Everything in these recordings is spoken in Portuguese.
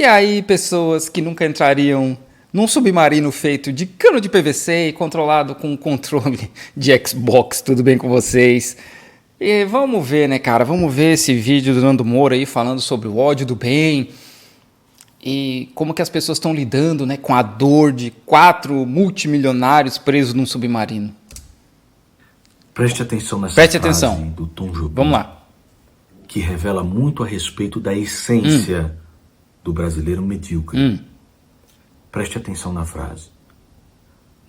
E aí, pessoas que nunca entrariam num submarino feito de cano de PVC e controlado com um controle de Xbox, tudo bem com vocês? E vamos ver, né, cara? Vamos ver esse vídeo do Nando Moura aí falando sobre o ódio do bem e como que as pessoas estão lidando, né, com a dor de 4 multimilionários presos num submarino. Preste atenção nessa Preste frase atenção. do Tom Jobim, Vamos lá. que revela muito a respeito da essência do brasileiro medíocre. Preste atenção na frase.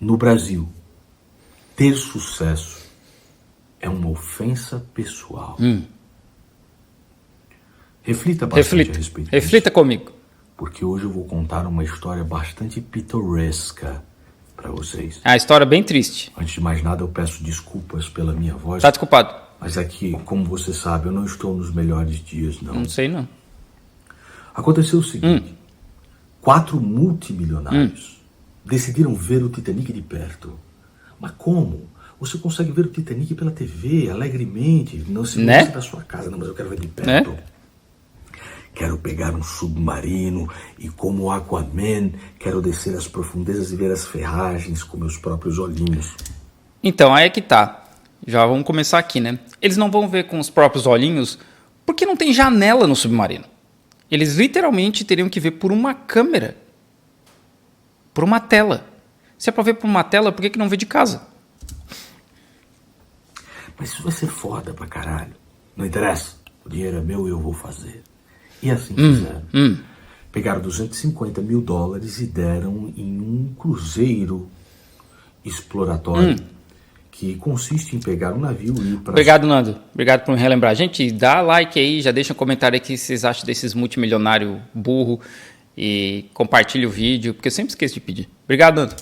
No Brasil, ter sucesso é uma ofensa pessoal. Reflita bastante a respeito disso, Reflita comigo. porque hoje eu vou contar uma história bastante pitoresca para vocês. É uma história bem triste. Antes de mais nada, eu peço desculpas pela minha voz, Tá desculpado? mas é que, como você sabe, eu não estou nos melhores dias, não. Não sei não. Aconteceu o seguinte: 4 multimilionários decidiram ver o Titanic de perto. Mas como? Você consegue ver o Titanic pela TV, alegremente, não se Né? da sua casa, não, mas eu quero ver de perto. Quero pegar um submarino e, como Aquaman, quero descer às profundezas e ver as ferragens com meus próprios olhinhos. Então, aí é que tá. Já vamos começar aqui, né? Eles não vão ver com os próprios olhinhos porque não tem janela no submarino. Eles literalmente teriam que ver por uma câmera. Por uma tela. Se é pra ver por uma tela, por que não vê de casa? Mas isso vai ser foda pra caralho. Não interessa. O dinheiro é meu e eu vou fazer. E assim fizeram. Pegaram $250 mil e deram em um cruzeiro exploratório que consiste em pegar um navio e ir para... Obrigado, Nando. Obrigado por me relembrar. Gente, dá like aí, já deixa um comentário aí o que vocês acham desses multimilionários burro e compartilha o vídeo, porque eu sempre esqueço de pedir. Obrigado, Nando.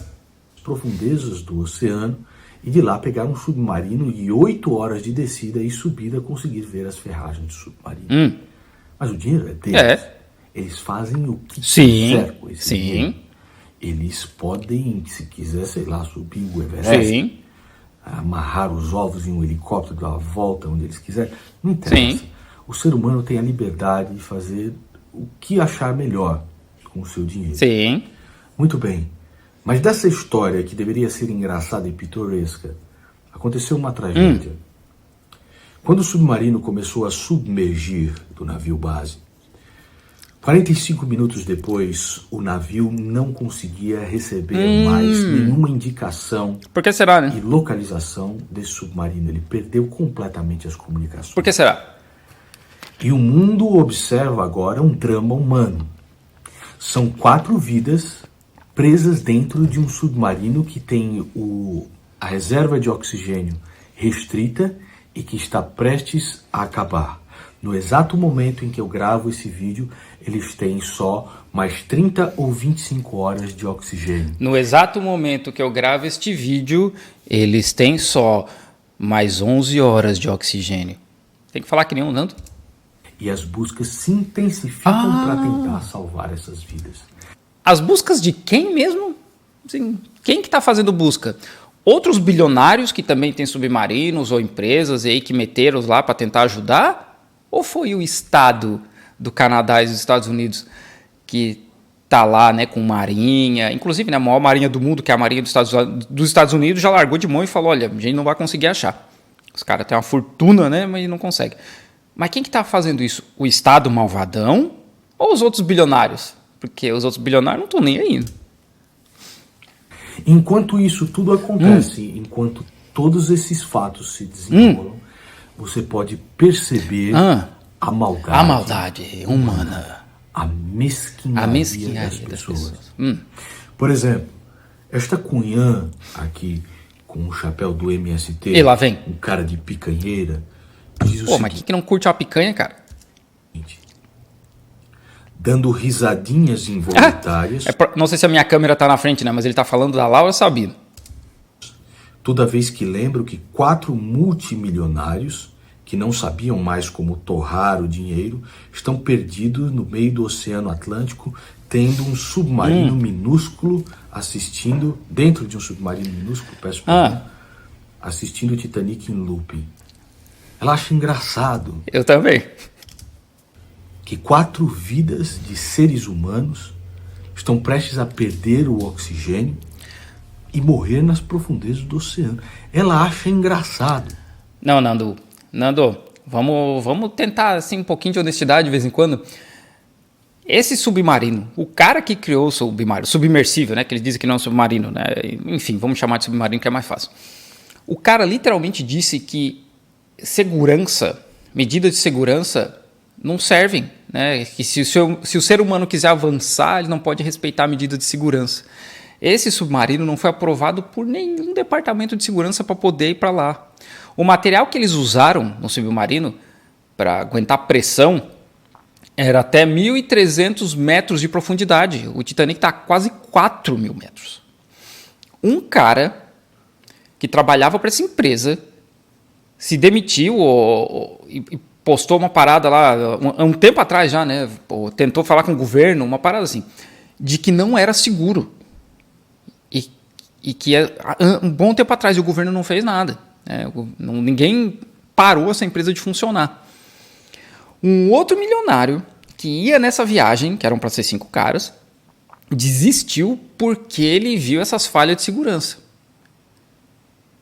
as profundezas do oceano e de lá pegar um submarino e 8 horas de descida e subida conseguir ver as ferragens do submarino. Mas o dinheiro é deles. É. Eles fazem o que Sim, quiser com esse dinheiro. sim, Eles podem, se quiser, sei lá, subir o Everest, sim, amarrar os ovos em um helicóptero, dar uma volta onde eles quiserem. Não interessa. Sim. O ser humano tem a liberdade de fazer o que achar melhor com o seu dinheiro. sim. Muito bem. Mas dessa história, que deveria ser engraçada e pitoresca, aconteceu uma tragédia. Quando o submarino começou a submergir do navio base, 45 minutos depois, o navio não conseguia receber mais nenhuma indicação Por que será, né? e localização desse submarino. Ele perdeu completamente as comunicações. Por que será? E o mundo observa agora um drama humano. São 4 vidas presas dentro de um submarino que tem a reserva de oxigênio restrita e que está prestes a acabar. No exato momento em que eu gravo esse vídeo, eles têm só mais 30 ou 25 horas de oxigênio. No exato momento que eu gravo este vídeo, eles têm só mais 11 horas de oxigênio. Tem que falar que nem um Nando? E as buscas se intensificam para tentar salvar essas vidas. As buscas de quem mesmo? Assim, quem que está fazendo busca? Outros bilionários que também têm submarinos ou empresas e aí que meteram lá para tentar ajudar? Ou foi o Estado do Canadá e dos Estados Unidos que tá lá, né, com marinha, inclusive, né, a maior marinha do mundo, que é a marinha dos Estados Unidos, já largou de mão e falou, olha, a gente não vai conseguir achar. Os caras têm uma fortuna, né, mas não conseguem. Mas quem que tá fazendo isso? O Estado malvadão ou os outros bilionários? Porque os outros bilionários não estão nem aí. Enquanto isso tudo acontece, enquanto todos esses fatos se desenrolam, você pode perceber a maldade humana. A mesquinharia das pessoas. Por exemplo, esta cunhã aqui com o chapéu do MST, E lá vem. um cara de picanheira, diz o Pô, mas seguinte, quem que não curte uma picanha, cara? dando risadinhas involuntárias Não sei se a minha câmera tá na frente, né? Mas ele tá falando da Laura Sabino. toda vez que lembro que 4 multimilionários que não sabiam mais como torrar o dinheiro estão perdidos no meio do Oceano Atlântico, tendo um submarino minúsculo assistindo, dentro de um submarino minúsculo, peço perdão, assistindo o Titanic em looping. Ela acha engraçado Eu também. que 4 vidas de seres humanos estão prestes a perder o oxigênio e morrer nas profundezas do oceano. Ela acha engraçado. Não, Nando, vamos tentar assim, um pouquinho de honestidade de vez em quando. Esse submarino, o cara que criou o submarino, submersível, né, que eles dizem que não é um submarino, né, enfim, vamos chamar de submarino que é mais fácil. O cara literalmente disse que segurança, medidas de segurança não servem, né, que se o ser humano quiser avançar, ele não pode respeitar a medida de segurança. Esse submarino não foi aprovado por nenhum departamento de segurança para poder ir para lá. O material que eles usaram no submarino para aguentar pressão era até 1.300 metros de profundidade. O Titanic está a quase 4.000 metros. Um cara que trabalhava para essa empresa se demitiu e postou uma parada lá, um tempo atrás já, né? Tentou falar com o governo, uma parada assim, de que não era seguro. E que um bom tempo atrás o governo não fez nada. Ninguém parou essa empresa de funcionar. Um outro milionário que ia nessa viagem, que eram para ser 5 caras, desistiu porque ele viu essas falhas de segurança.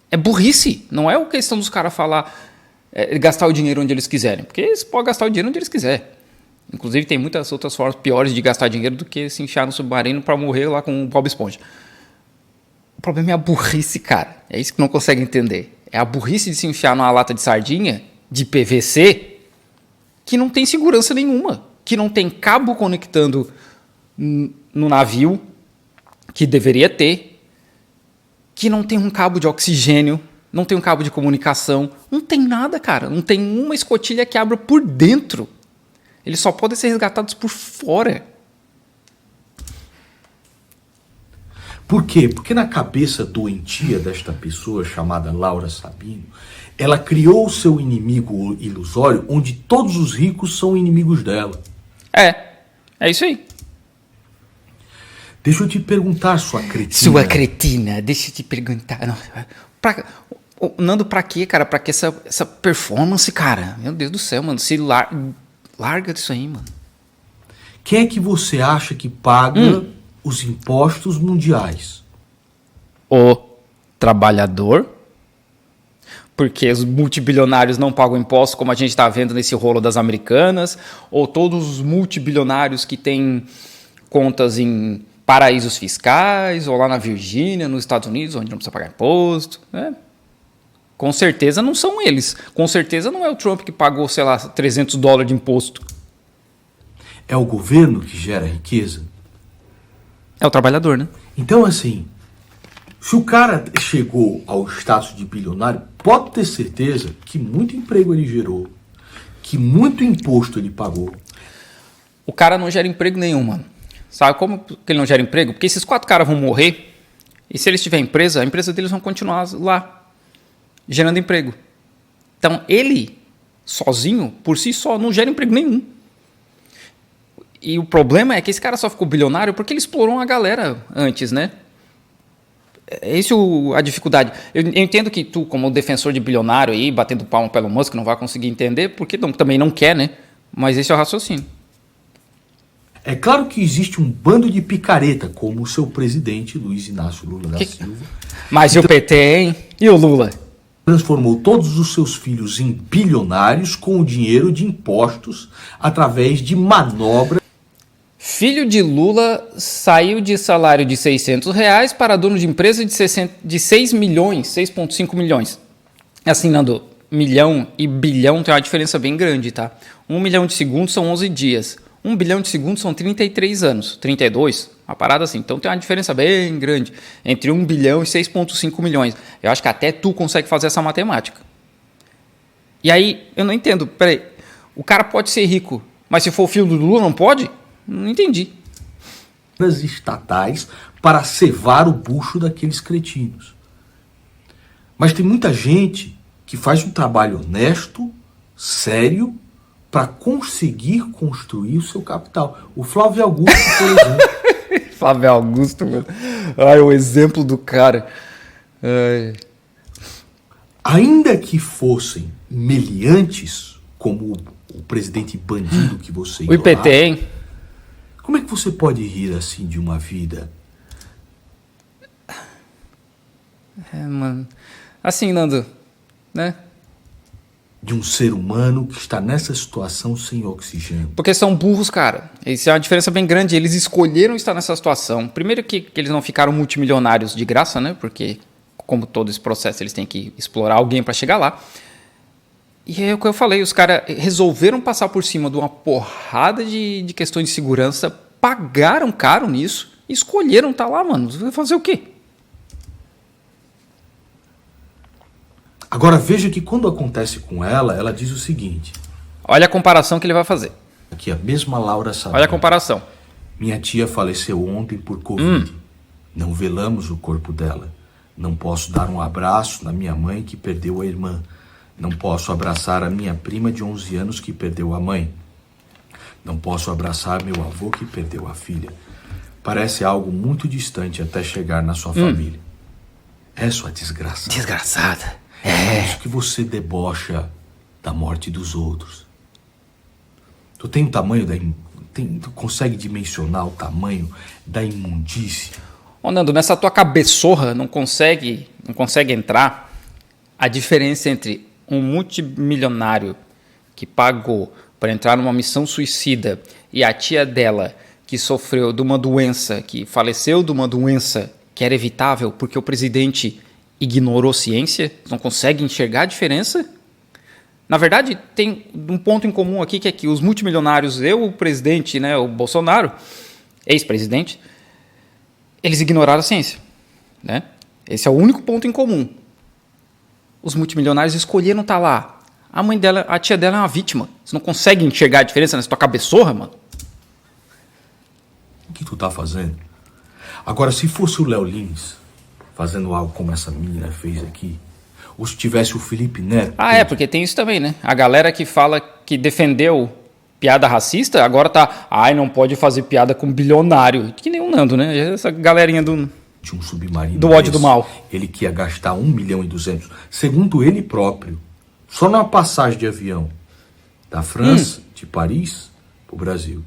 É burrice, não é a questão dos caras falar, gastar o dinheiro onde eles quiserem, porque eles podem gastar o dinheiro onde eles quiserem. Inclusive tem muitas outras formas piores de gastar dinheiro do que se enfiar no submarino para morrer lá com o Bob Esponja. O problema é a burrice, cara. É isso que não consegue entender. É a burrice de se enfiar numa lata de sardinha de PVC que não tem segurança nenhuma, que não tem cabo conectando no navio, que deveria ter, que não tem um cabo de oxigênio, não tem um cabo de comunicação, não tem nada, cara. Não tem uma escotilha que abra por dentro. Eles só podem ser resgatados por fora. Por quê? Porque na cabeça doentia desta pessoa chamada Laura Sabino, ela criou o seu inimigo ilusório onde todos os ricos são inimigos dela. É isso aí. Deixa eu te perguntar, sua cretina. Sua cretina, deixa eu te perguntar. Nando, pra quê, cara? Pra que essa performance, cara? Meu Deus do céu, mano. Se larga disso aí, mano. Quem é que você acha que paga os impostos mundiais? O trabalhador. Porque os multibilionários não pagam impostos, como a gente está vendo nesse rolo das americanas, ou todos os multibilionários que têm contas em paraísos fiscais, ou lá na Virgínia, nos Estados Unidos, onde não precisa pagar imposto. Com certeza não são eles. Com certeza não é o Trump que pagou, sei lá, $300 de imposto. É o governo que gera riqueza? É o trabalhador, né? Então, assim, se o cara chegou ao status de bilionário, pode ter certeza que muito emprego ele gerou, que muito imposto ele pagou. O cara não gera emprego nenhum, mano. Sabe como que ele não gera emprego? Porque esses 4 caras vão morrer, e se eles tiverem empresa, a empresa deles vão continuar lá, gerando emprego. Então, ele, sozinho, por si só, não gera emprego nenhum. E o problema é que esse cara só ficou bilionário porque ele explorou uma galera antes, né? É isso a dificuldade. Eu entendo que tu, como defensor de bilionário aí, batendo palma pelo Elon Musk, não vai conseguir entender, porque também não quer, né? Mas esse é o raciocínio. É claro que existe um bando de picareta, como o seu presidente, Luiz Inácio Lula da Silva. Mas e o PT, hein? E o Lula? Transformou todos os seus filhos em bilionários com o dinheiro de impostos através de manobras. Filho de Lula saiu de salário de R$600 para dono de empresa de 6 milhões, 6,5 milhões. Assim, Nando, milhão e bilhão tem uma diferença bem grande, tá? 1 milhão de segundos são 11 dias. 1 bilhão de segundos são 33 anos, 32, uma parada assim. Então tem uma diferença bem grande entre 1 bilhão e 6,5 milhões. Eu acho que até tu consegue fazer essa matemática. E aí, eu não entendo, peraí, o cara pode ser rico, mas se for o filho do Lula não pode? Não entendi. Estatais para cevar o bucho daqueles cretinos. Mas tem muita gente que faz um trabalho honesto, sério, para conseguir construir o seu capital. O Flávio Augusto, por exemplo. Flávio Augusto, mano. Ai, o exemplo do cara. Ai. Ainda que fossem meliantes, como o presidente bandido que você O IPT, hein? Como é que você pode rir assim de uma vida? Mano. Assim, Nando, né? De um ser humano que está nessa situação sem oxigênio. Porque são burros, cara. Isso é uma diferença bem grande. Eles escolheram estar nessa situação. Primeiro que eles não ficaram multimilionários de graça, né? Porque, como todo esse processo, eles têm que explorar alguém para chegar lá. E é o que eu falei, os caras resolveram passar por cima de uma porrada de questões de segurança, pagaram caro nisso e escolheram estar lá, mano. Vai fazer o quê? Agora veja que quando acontece com ela, ela diz o seguinte. Olha a comparação que ele vai fazer. Aqui a mesma Laura Saraiva. Olha a comparação. Minha tia faleceu ontem por Covid. Não velamos o corpo dela. Não posso dar um abraço na minha mãe que perdeu a irmã. Não posso abraçar a minha prima de 11 anos que perdeu a mãe. Não posso abraçar meu avô que perdeu a filha. Parece algo muito distante até chegar na sua família. É sua desgraça. Desgraçada. É isso que você debocha da morte dos outros. Tu tem o tamanho da... Tu consegue dimensionar o tamanho da imundície? Ô, Nando, nessa tua cabeçorra não consegue entrar a diferença entre um multimilionário que pagou para entrar numa missão suicida e a tia dela que sofreu de uma doença, que faleceu de uma doença que era evitável porque o presidente ignorou ciência? Não consegue enxergar a diferença? Na verdade, tem um ponto em comum aqui, que é que os multimilionários, o presidente, né, o Bolsonaro, ex-presidente, eles ignoraram a ciência, né? Esse é o único ponto em comum. Os multimilionários escolheram estar lá. A mãe dela, a tia dela é uma vítima. Você não consegue enxergar a diferença nessa tua cabeçorra, mano? O que tu tá fazendo? Agora, se fosse o Léo Lins fazendo algo como essa menina fez aqui, ou se tivesse o Felipe Neto... Porque tem isso também, né? A galera que fala que defendeu piada racista, agora tá... não pode fazer piada com bilionário. Que nem o Nando, né? Essa galerinha do... De um submarino do ódio do mal. Ele que ia gastar 1.200.000, segundo ele próprio, só numa passagem de avião da França, de Paris, pro Brasil.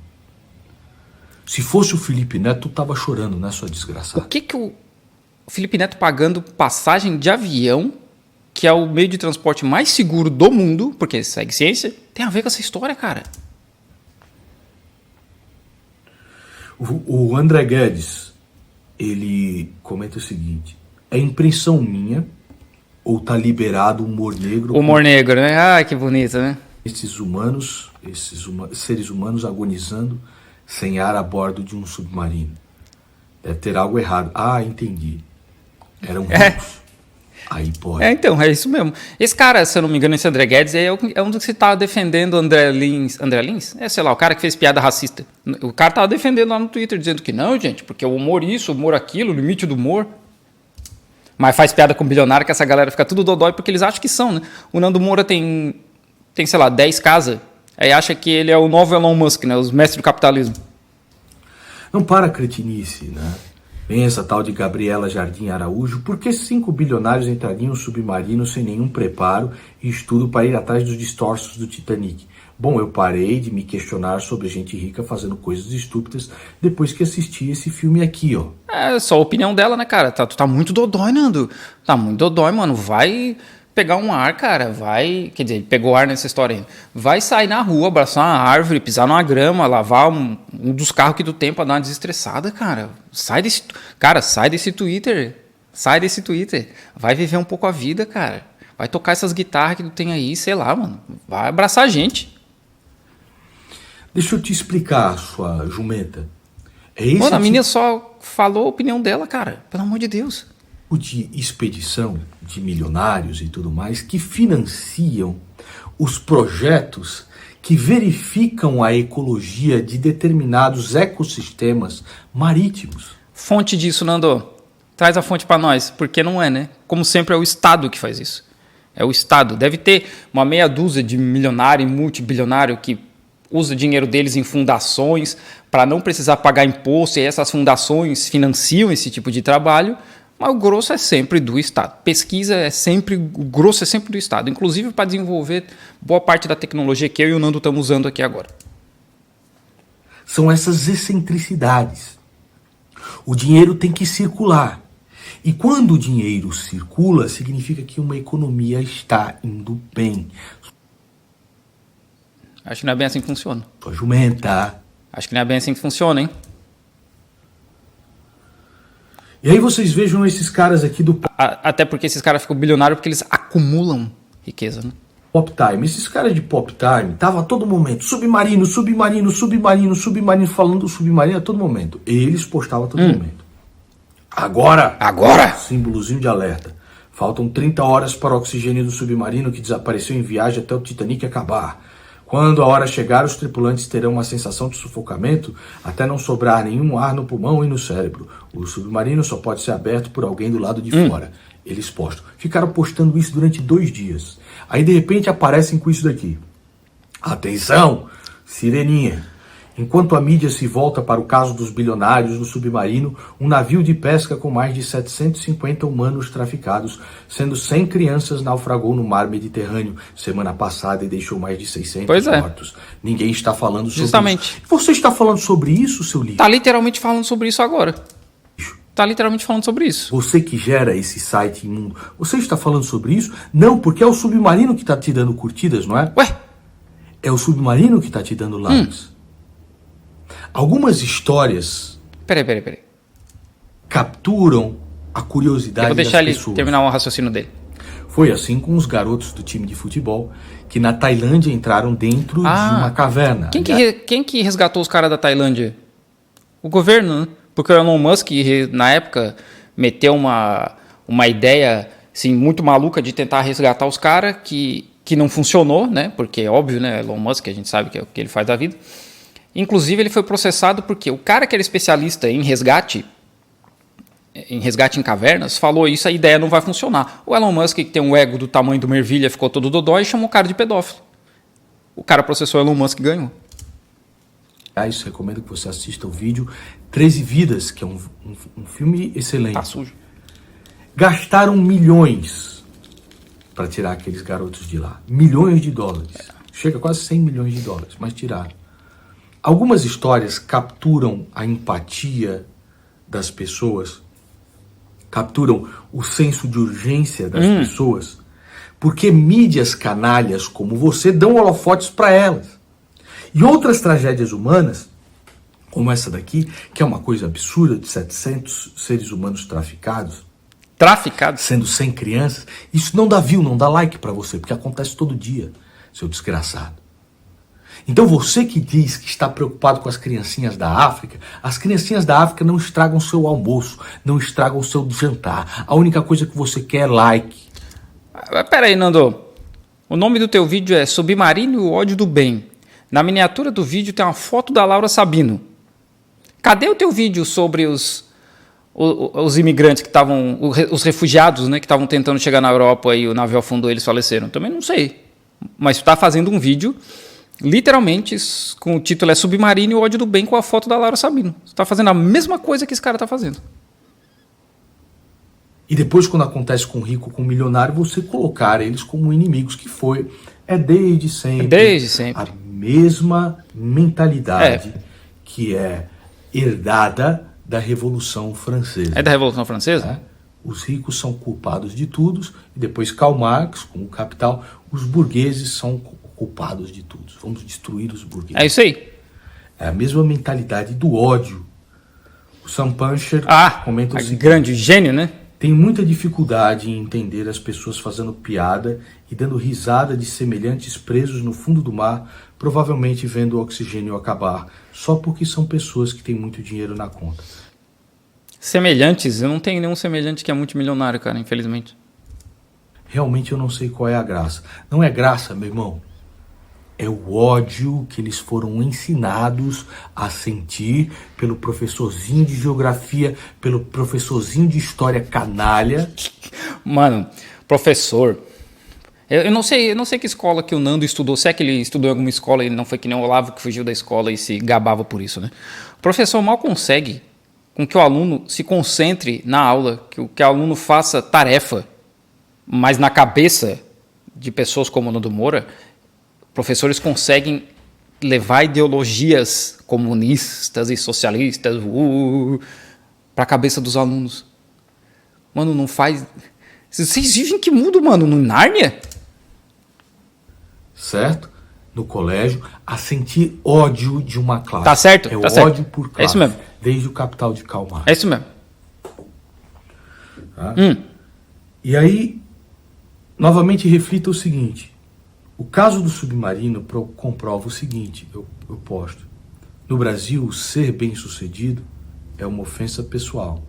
Se fosse o Felipe Neto, tu tava chorando, né, sua desgraçada? O que o Felipe Neto pagando passagem de avião, que é o meio de transporte mais seguro do mundo, porque segue ciência, tem a ver com essa história, cara? O André Guedes, ele comenta o seguinte: é impressão minha ou tá liberado o humor negro? Humor negro, né? Ai, que bonito, né? Esses seres humanos agonizando sem ar a bordo de um submarino. Deve ter algo errado. Entendi. Eram ricos. Aí pode. Então, é isso mesmo. Esse cara, se eu não me engano, esse André Guedes, é um dos que tá defendendo André Lins. André Lins? Sei lá, o cara que fez piada racista. O cara tava defendendo lá no Twitter, dizendo que não, gente, porque o humor isso, o humor aquilo, o limite do humor. Mas faz piada com bilionário, que essa galera fica tudo dodói porque eles acham que são, né? O Nando Moura tem sei lá, 10 casas. Aí acha que ele é o novo Elon Musk, né? Os mestres do capitalismo. Não para a cretinice, né? Vem essa tal de Gabriela Jardim Araújo. Por que 5 bilionários entrariam no submarino sem nenhum preparo e estudo para ir atrás dos destroços do Titanic? Bom, eu parei de me questionar sobre gente rica fazendo coisas estúpidas depois que assisti esse filme aqui, ó. É só a opinião dela, né, cara? Tu tá muito dodói, Nando. Tá muito dodói, mano. Vai pegar um ar, cara. Vai... Quer dizer, ele pegou ar nessa história ainda. Vai sair na rua, abraçar uma árvore, pisar numa grama, lavar um dos carros que tu tem pra dar uma desestressada, cara. Sai desse Twitter. Sai desse Twitter. Vai viver um pouco a vida, cara. Vai tocar essas guitarras que tu tem aí, sei lá, mano. Vai abraçar a gente. Deixa eu te explicar, sua jumenta. Mano, a menina só falou a opinião dela, cara. Pelo amor de Deus. O de expedição de milionários e tudo mais que financiam os projetos que verificam a ecologia de determinados ecossistemas marítimos. Fonte disso, Nando. Traz a fonte para nós, porque não é, né? Como sempre, é o Estado que faz isso. É o Estado. Deve ter uma meia dúzia de milionário e multibilionário que usa o dinheiro deles em fundações para não precisar pagar imposto, e essas fundações financiam esse tipo de trabalho, mas o grosso é sempre do Estado. Pesquisa é sempre, o grosso é sempre do Estado, inclusive para desenvolver boa parte da tecnologia que eu e o Nando estamos usando aqui agora. São essas excentricidades. O dinheiro tem que circular. E quando o dinheiro circula, significa que uma economia está indo bem. Acho que não é bem assim que funciona. Sua jumenta. Acho que não é bem assim que funciona, hein? E aí vocês vejam esses caras aqui do Até porque esses caras ficam bilionários porque eles acumulam riqueza, né? Pop Time. Esses caras de Pop Time estavam a todo momento submarino, submarino, submarino, submarino, falando do submarino a todo momento. Eles postavam a todo momento. Agora! Símbolozinho de alerta. Faltam 30 horas para o oxigênio do submarino que desapareceu em viagem até o Titanic acabar. Quando a hora chegar, os tripulantes terão uma sensação de sufocamento até não sobrar nenhum ar no pulmão e no cérebro. O submarino só pode ser aberto por alguém do lado de fora. Eles postam. Ficaram postando isso durante 2 dias. Aí, de repente, aparecem com isso daqui. Atenção! Sireninha. Enquanto a mídia se volta para o caso dos bilionários no submarino, um navio de pesca com mais de 750 humanos traficados, sendo 100 crianças, naufragou no mar Mediterrâneo semana passada e deixou mais de 600 mortos. Ninguém está falando sobre isso. Você está falando sobre isso, seu livro? Tá literalmente falando sobre isso agora. Tá literalmente falando sobre isso. Você que gera esse site imundo, você está falando sobre isso? Não, porque é o submarino que está te dando curtidas, não é? Ué? É o submarino que está te dando likes. Algumas histórias... Peraí. capturam a curiosidade das pessoas. Eu vou deixar ele terminar o raciocínio dele. Foi assim com os garotos do time de futebol que na Tailândia entraram dentro de uma caverna. Quem que resgatou os caras da Tailândia? O governo, né? Porque o Elon Musk, na época, meteu uma ideia assim, muito maluca de tentar resgatar os caras que não funcionou, né? Porque é óbvio, né? Elon Musk, a gente sabe que é o que ele faz da vida. Inclusive, ele foi processado porque o cara que era especialista em resgate em cavernas, falou isso, a ideia não vai funcionar. O Elon Musk, que tem um ego do tamanho do uma ervilha, ficou todo dodói e chamou o cara de pedófilo. O cara processou o Elon Musk e ganhou. Isso, recomendo que você assista o vídeo 13 Vidas, que é um filme excelente. Tá sujo. Gastaram milhões para tirar aqueles garotos de lá. Milhões de dólares. Chega a quase 100 milhões de dólares, mas tiraram. Algumas histórias capturam a empatia das pessoas, capturam o senso de urgência das pessoas, porque mídias canalhas como você dão holofotes para elas. E outras tragédias humanas, como essa daqui, que é uma coisa absurda, de 700 seres humanos traficados, sendo 100 crianças, isso não dá view, não dá like para você, porque acontece todo dia, seu desgraçado. Então você que diz que está preocupado com as criancinhas da África, as criancinhas da África não estragam seu almoço, não estragam seu jantar. A única coisa que você quer é like. Pera aí, Nando. O nome do teu vídeo é Submarino e o ódio do bem. Na miniatura do vídeo tem uma foto da Laura Sabino. Cadê o teu vídeo sobre os imigrantes que estavam, os refugiados, né, que estavam tentando chegar na Europa e o navio afundou e eles faleceram? Também não sei. Mas tu está fazendo um vídeo... literalmente, com o título é Submarino e o ódio do bem com a foto da Laura Sabino. Você está fazendo a mesma coisa que esse cara está fazendo. E depois, quando acontece com o rico, com o milionário, você colocar eles como inimigos, que é desde sempre. A mesma mentalidade que é herdada da Revolução Francesa. É da Revolução Francesa? Os ricos são culpados de tudo, e depois Karl Marx, com o Capital, os burgueses são culpados de tudo. Vamos destruir os burgueses. É isso aí. É a mesma mentalidade do ódio. O Sam Puncher comenta o seguinte: grande gênio, né? Tem muita dificuldade em entender as pessoas fazendo piada e dando risada de semelhantes presos no fundo do mar, provavelmente vendo o oxigênio acabar, só porque são pessoas que têm muito dinheiro na conta. Semelhantes? Eu não tenho nenhum semelhante que é multimilionário, cara, infelizmente. Realmente eu não sei qual é a graça. Não é graça, meu irmão. É o ódio que eles foram ensinados a sentir pelo professorzinho de geografia, pelo professorzinho de história canalha. Mano, professor... Eu não sei que escola que o Nando estudou. Se é que ele estudou em alguma escola e não foi que nem o Olavo que fugiu da escola e se gabava por isso, né? O professor mal consegue com que o aluno se concentre na aula, que o aluno faça tarefa, mas na cabeça de pessoas como o Nando Moura, professores conseguem levar ideologias comunistas e socialistas para a cabeça dos alunos. Mano, não faz... Vocês vivem em que mundo, mano? No Nárnia? Certo? No colégio, a sentir ódio de uma classe. Tá certo, é tá ódio certo. por classe. É isso mesmo. Desde o Capital de Karl Marx. É isso mesmo. Tá? E aí, novamente reflita o seguinte. O caso do submarino comprova o seguinte, eu posto. No Brasil, ser bem-sucedido é uma ofensa pessoal.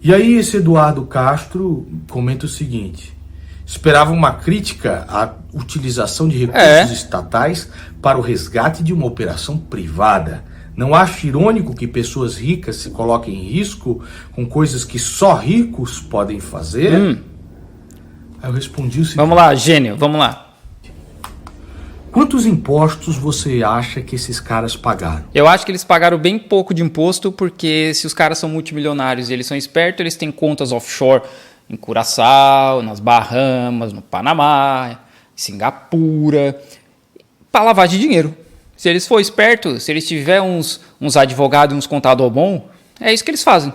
E aí esse Eduardo Castro comenta o seguinte: esperava uma crítica à utilização de recursos estatais para o resgate de uma operação privada. Não acha irônico que pessoas ricas se coloquem em risco com coisas que só ricos podem fazer? Aí eu respondi o seguinte: Vamos lá, gênio, vamos lá. Quantos impostos você acha que esses caras pagaram? Eu acho que eles pagaram bem pouco de imposto, porque se os caras são multimilionários e eles são espertos, eles têm contas offshore em Curaçao, nas Bahamas, no Panamá, em Singapura, para lavagem de dinheiro. Se eles for espertos, se eles tiver uns advogados e uns contador bom, é isso que eles fazem.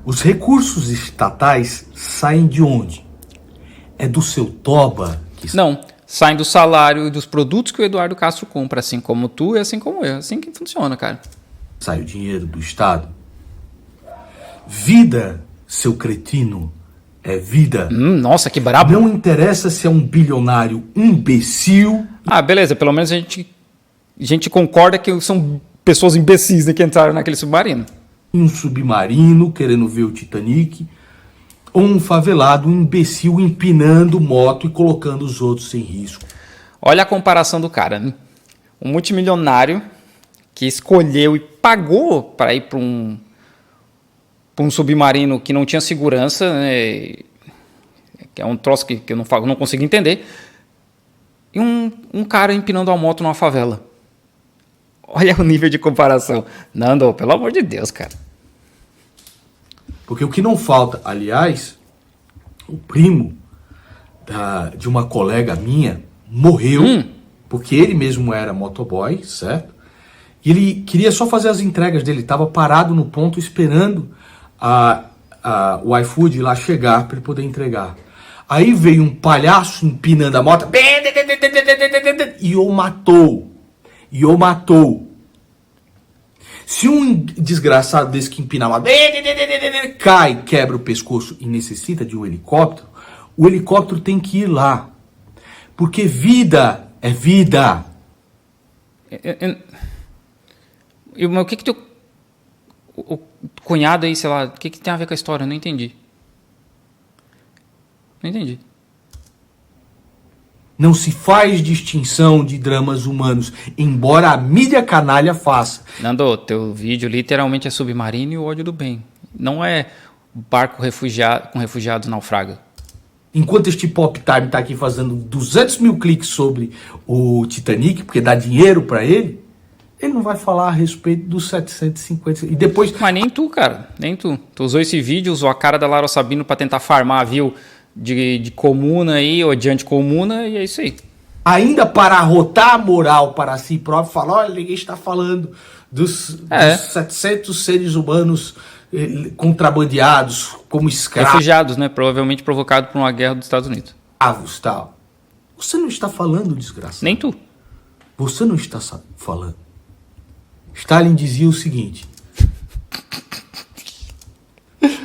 Os recursos estatais saem de onde? É do seu toba? Não, saem do salário e dos produtos que o Eduardo Castro compra, assim como tu e assim como eu. É assim que funciona, cara. Sai o dinheiro do Estado? Vida, seu cretino, é vida. Nossa, que brabo. Não interessa se é um bilionário imbecil. Ah, beleza, pelo menos a gente concorda que são pessoas imbecis, né, que entraram naquele submarino. Um submarino querendo ver o Titanic, ou um favelado, um imbecil empinando moto e colocando os outros em risco. Olha a comparação do cara, né? Um multimilionário que escolheu e pagou para ir para um submarino que não tinha segurança, né? Que é um troço que eu não consigo entender, e um cara empinando a moto numa favela. Olha o nível de comparação. Nando, pelo amor de Deus, cara. Porque o que não falta, aliás, o primo de uma colega minha morreu, porque ele mesmo era motoboy, certo? E ele queria só fazer as entregas dele, estava parado no ponto esperando o iFood lá chegar para ele poder entregar. Aí veio um palhaço empinando a moto e o matou. Se um desgraçado desse que empina a moto cai, quebra o pescoço e necessita de um helicóptero, o helicóptero tem que ir lá. Porque vida é vida. Mas o que teu o cunhado aí, sei lá, o que tem a ver com a história? Eu não entendi. Não entendi. Não se faz distinção de dramas humanos, embora a mídia canalha faça. Nando, teu vídeo literalmente é submarino e o ódio do bem. Não é barco com refugiados naufraga. Enquanto este Pop Time tá aqui fazendo 200 mil cliques sobre o Titanic, porque dá dinheiro para ele não vai falar a respeito dos 750. E depois... Mas nem tu, cara. Nem tu. Tu usou esse vídeo, usou a cara da Lara Sabino para tentar farmar, viu? De comuna aí, ou de anticomuna, e é isso aí. Ainda para arrotar a moral para si próprio, falar, olha, ninguém está falando dos 700 seres humanos contrabandeados como escravos. Refugiados, né? Provavelmente provocado por uma guerra dos Estados Unidos. Tal. Você não está falando, desgraçado. Nem tu. Você não está falando. Stalin dizia o seguinte: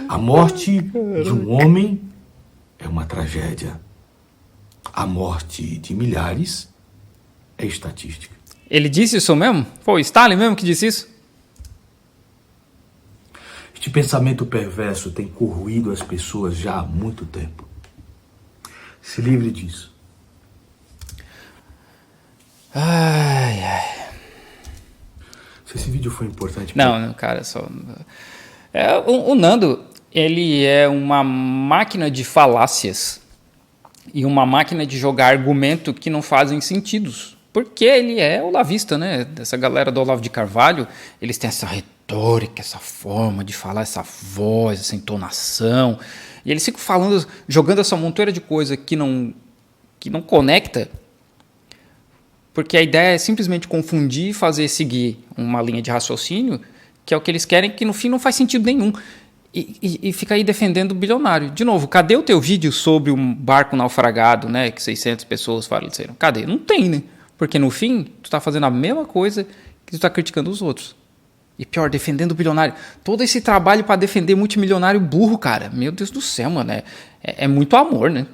a morte de um homem é uma tragédia. A morte de milhares é estatística. Ele disse isso mesmo? Foi Stalin mesmo que disse isso? Este pensamento perverso tem corroído as pessoas já há muito tempo. Se livre disso. Ai. Se esse vídeo foi importante... Não, cara, só... o Nando, ele é uma máquina de falácias e uma máquina de jogar argumento que não fazem sentidos. Porque ele é olavista, né? Essa galera do Olavo de Carvalho, eles têm essa retórica, essa forma de falar, essa voz, essa entonação. E eles ficam falando, jogando essa montoeira de coisa que não conecta, porque a ideia é simplesmente confundir e fazer seguir uma linha de raciocínio, que é o que eles querem, que no fim não faz sentido nenhum. E fica aí defendendo o bilionário. De novo, cadê o teu vídeo sobre um barco naufragado, né, que 600 pessoas faleceram? Cadê? Não tem, né? Porque no fim, tu tá fazendo a mesma coisa que tu tá criticando os outros. E pior, defendendo o bilionário. Todo esse trabalho para defender multimilionário burro, cara. Meu Deus do céu, mano. É muito amor, né?